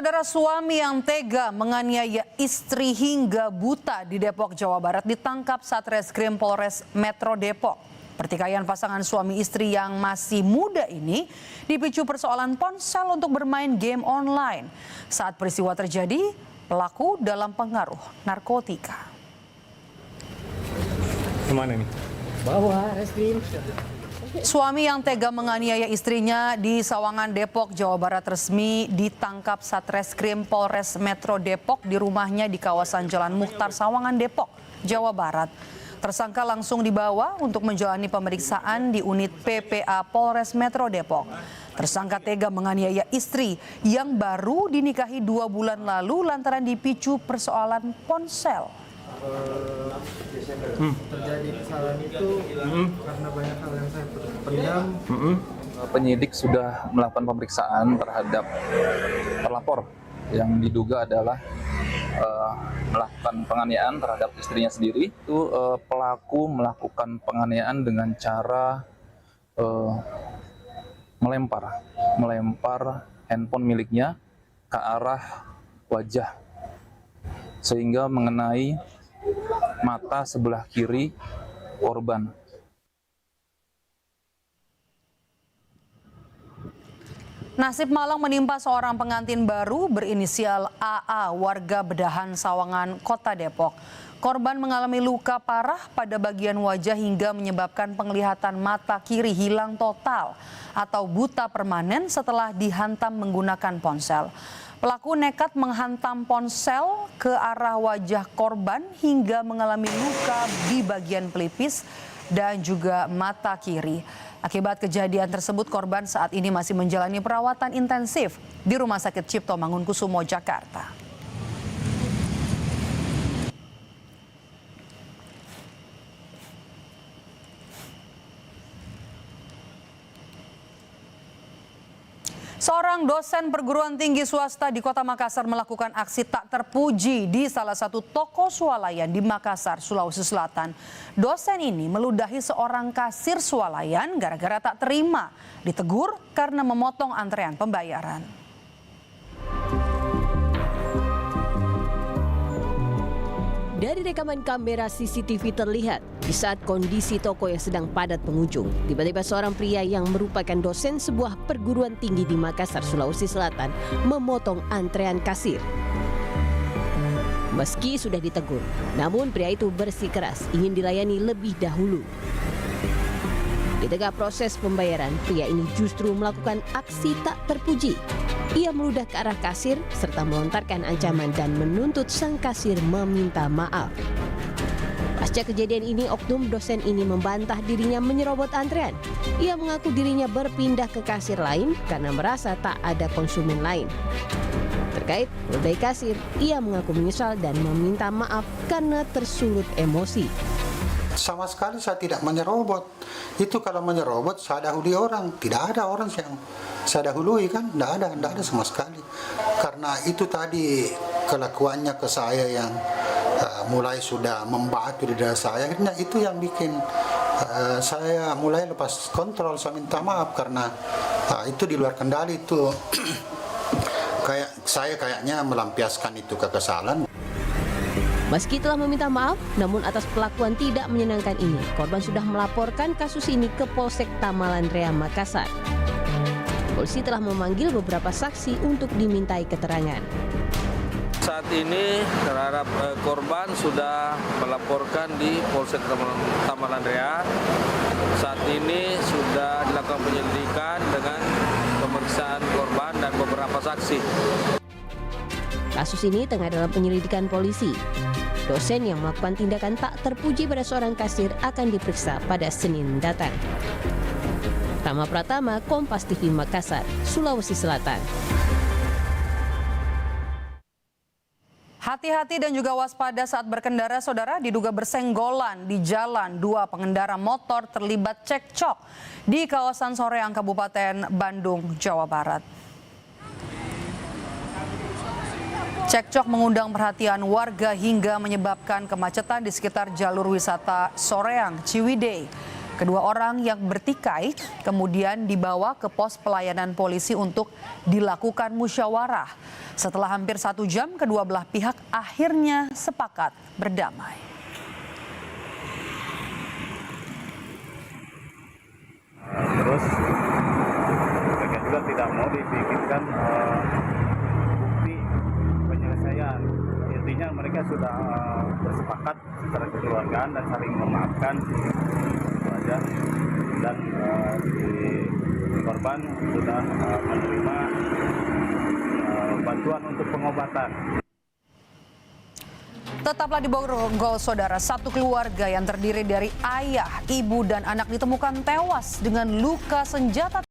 Saudara, suami yang tega menganiaya istri hingga buta di Depok, Jawa Barat ditangkap Satreskrim Polres Metro Depok. Pertikaian pasangan suami istri yang masih muda ini dipicu persoalan ponsel untuk bermain game online. Saat peristiwa terjadi, pelaku dalam pengaruh narkotika. Kemana nih? Bawa reskrim. Suami yang tega menganiaya istrinya di Sawangan, Depok, Jawa Barat resmi ditangkap Satreskrim Polres Metro Depok di rumahnya di kawasan Jalan Mukhtar, Sawangan, Depok, Jawa Barat. Tersangka langsung dibawa untuk menjalani pemeriksaan di unit PPA Polres Metro Depok. Tersangka tega menganiaya istri yang baru dinikahi 2 bulan lalu lantaran dipicu persoalan ponsel. Terjadi kesalahan itu karena banyak hal yang saya pendam. Penyidik sudah melakukan pemeriksaan terhadap terlapor yang diduga adalah melakukan penganiayaan terhadap istrinya sendiri. Itu pelaku melakukan penganiayaan dengan cara melempar handphone miliknya ke arah wajah sehingga mengenai mata sebelah kiri korban. Nasib malang menimpa seorang pengantin baru berinisial AA warga Bedahan, Sawangan, Kota Depok. Korban mengalami luka parah pada bagian wajah hingga menyebabkan penglihatan mata kiri hilang total atau buta permanen setelah dihantam menggunakan ponsel. Pelaku nekat menghantam ponsel ke arah wajah korban hingga mengalami luka di bagian pelipis dan juga mata kiri. Akibat kejadian tersebut, korban saat ini masih menjalani perawatan intensif di Rumah Sakit Cipto Mangunkusumo, Jakarta. Seorang dosen perguruan tinggi swasta di Kota Makassar melakukan aksi tak terpuji di salah satu toko swalayan di Makassar, Sulawesi Selatan. Dosen ini meludahi seorang kasir swalayan gara-gara tak terima, ditegur karena memotong antrean pembayaran. Dari rekaman kamera CCTV terlihat di saat kondisi toko yang sedang padat pengunjung, tiba-tiba seorang pria yang merupakan dosen sebuah perguruan tinggi di Makassar, Sulawesi Selatan memotong antrean kasir. Meski sudah ditegur, namun pria itu bersikeras ingin dilayani lebih dahulu. Di tengah proses pembayaran, pria ini justru melakukan aksi tak terpuji. Ia meludah ke arah kasir serta melontarkan ancaman dan menuntut sang kasir meminta maaf. Pasca kejadian ini, oknum dosen ini membantah dirinya menyerobot antrean. Ia mengaku dirinya berpindah ke kasir lain karena merasa tak ada konsumen lain. Terkait meludahi kasir, ia mengaku menyesal dan meminta maaf karena tersulut emosi. Sama sekali saya tidak menyerobot. Itu kalau menyerobot saya dahului orang. Tidak ada orang yang saya dahului kan. Tidak ada sama sekali. Karena itu tadi kelakuannya ke saya yang mulai sudah membatu di dada saya. Akhirnya itu yang bikin saya mulai lepas kontrol. Saya minta maaf karena itu di luar kendali itu. Saya kayaknya melampiaskan itu kekesalan. Meski telah meminta maaf, namun atas perlakuan tidak menyenangkan ini, korban sudah melaporkan kasus ini ke Polsek Tamalandrea, Makassar. Polisi telah memanggil beberapa saksi untuk dimintai keterangan. Saat ini terhadap korban sudah melaporkan di Polsek Tamalandrea. Saat ini sudah dilakukan penyelidikan dengan pemeriksaan korban dan beberapa saksi. Kasus ini tengah dalam penyelidikan polisi. Dosen yang melakukan tindakan tak terpuji pada seorang kasir akan diperiksa pada Senin mendatang. Tama Pratama, Kompas TV, Makassar, Sulawesi Selatan. Hati-hati dan juga waspada saat berkendara, saudara. Diduga bersenggolan di jalan, 2 pengendara motor terlibat cekcok di kawasan Soreang, Kabupaten Bandung, Jawa Barat. Cekcok mengundang perhatian warga hingga menyebabkan kemacetan di sekitar jalur wisata Soreang, Ciwidey. Kedua orang yang bertikai kemudian dibawa ke pos pelayanan polisi untuk dilakukan musyawarah. Setelah hampir 1 jam, kedua belah pihak akhirnya sepakat berdamai. Terus mereka juga tidak mau dibikinkan bukti penyelesaian. Intinya mereka sudah bersepakat secara kekeluargaan dan saling memaafkan, itu aja. Dan si korban sudah menerima bantuan untuk pengobatan. Tetaplah di Borgol, saudara. Satu keluarga yang terdiri dari ayah, ibu, dan anak ditemukan tewas dengan luka senjata